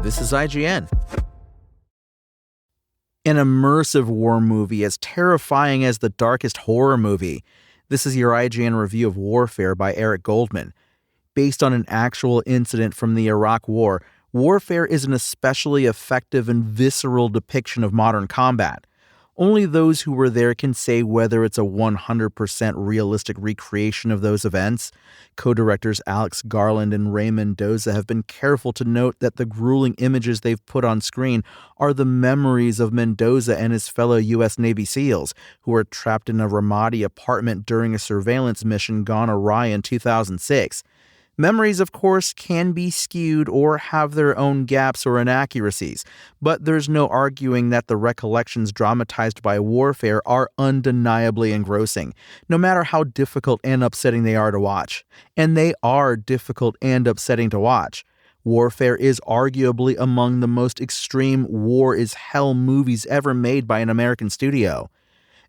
This is IGN. An immersive war movie as terrifying as the darkest horror movie. This is your IGN review of Warfare by Eric Goldman. Based on an actual incident from the Iraq War, Warfare is an especially effective and visceral depiction of modern combat. Only those who were there can say whether it's a 100% realistic recreation of those events. Co-directors Alex Garland and Ray Mendoza have been careful to note that the grueling images they've put on screen are the memories of Mendoza and his fellow U.S. Navy SEALs, who were trapped in a Ramadi apartment during a surveillance mission gone awry in 2006. Memories, of course, can be skewed or have their own gaps or inaccuracies, but there's no arguing that the recollections dramatized by Warfare are undeniably engrossing, no matter how difficult and upsetting they are to watch. And they are difficult and upsetting to watch. Warfare is arguably among the most extreme war is hell movies ever made by an American studio.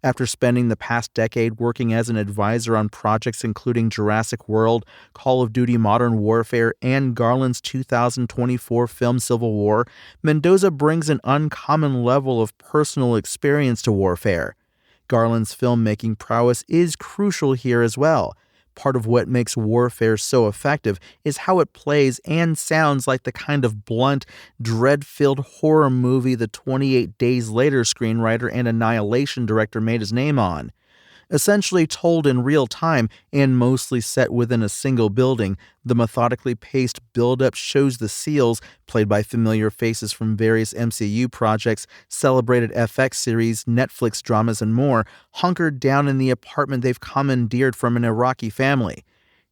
After spending the past decade working as an advisor on projects including Jurassic World, Call of Duty Modern Warfare, and Garland's 2024 film Civil War, Mendoza brings an uncommon level of personal experience to Warfare. Garland's filmmaking prowess is crucial here as well. Part of what makes Warfare so effective is how it plays and sounds like the kind of blunt, dread-filled horror movie the 28 Days Later screenwriter and Annihilation director made his name on. Essentially told in real time and mostly set within a single building, the methodically paced build-up shows the SEALs, played by familiar faces from various MCU projects, celebrated FX series, Netflix dramas, and more, hunkered down in the apartment they've commandeered from an Iraqi family.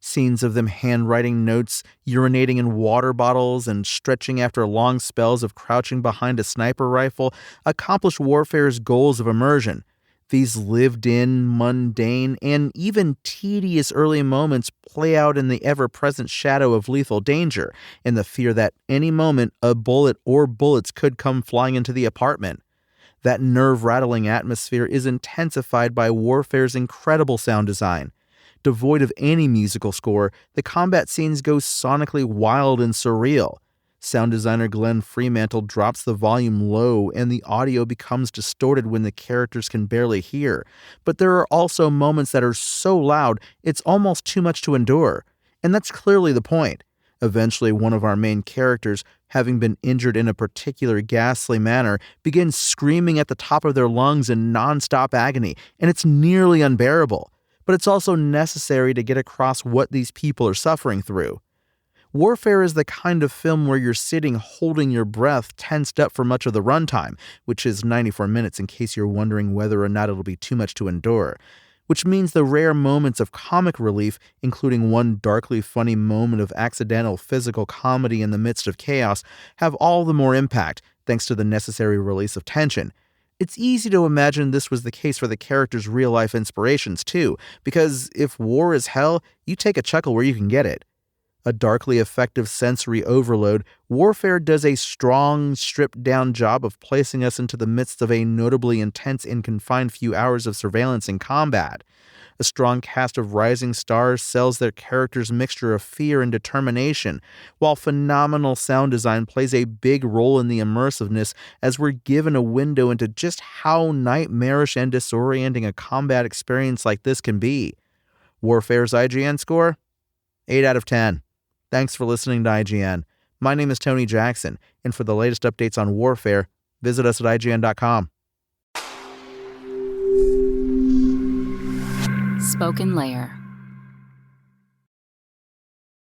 Scenes of them handwriting notes, urinating in water bottles, and stretching after long spells of crouching behind a sniper rifle accomplish Warfare's goals of immersion. These lived-in, mundane, and even tedious early moments play out in the ever-present shadow of lethal danger, and the fear that any moment a bullet or bullets could come flying into the apartment. That nerve-rattling atmosphere is intensified by Warfare's incredible sound design. Devoid of any musical score, the combat scenes go sonically wild and surreal. Sound designer Glenn Fremantle drops the volume low and the audio becomes distorted when the characters can barely hear. But there are also moments that are so loud it's almost too much to endure. And that's clearly the point. Eventually, one of our main characters, having been injured in a particular ghastly manner, begins screaming at the top of their lungs in non-stop agony, and it's nearly unbearable. But it's also necessary to get across what these people are suffering through. Warfare is the kind of film where you're sitting holding your breath tensed up for much of the runtime, which is 94 minutes in case you're wondering whether or not it'll be too much to endure. Which means the rare moments of comic relief, including one darkly funny moment of accidental physical comedy in the midst of chaos, have all the more impact thanks to the necessary release of tension. It's easy to imagine this was the case for the characters' real-life inspirations too, because if war is hell, you take a chuckle where you can get it. A darkly effective sensory overload, Warfare does a strong, stripped-down job of placing us into the midst of a notably intense and confined few hours of surveillance and combat. A strong cast of rising stars sells their characters' mixture of fear and determination, while phenomenal sound design plays a big role in the immersiveness as we're given a window into just how nightmarish and disorienting a combat experience like this can be. Warfare's IGN score? 8 out of 10. Thanks for listening to IGN. My name is Tony Jackson, and for the latest updates on Warfare, visit us at IGN.com. Spoken Layer.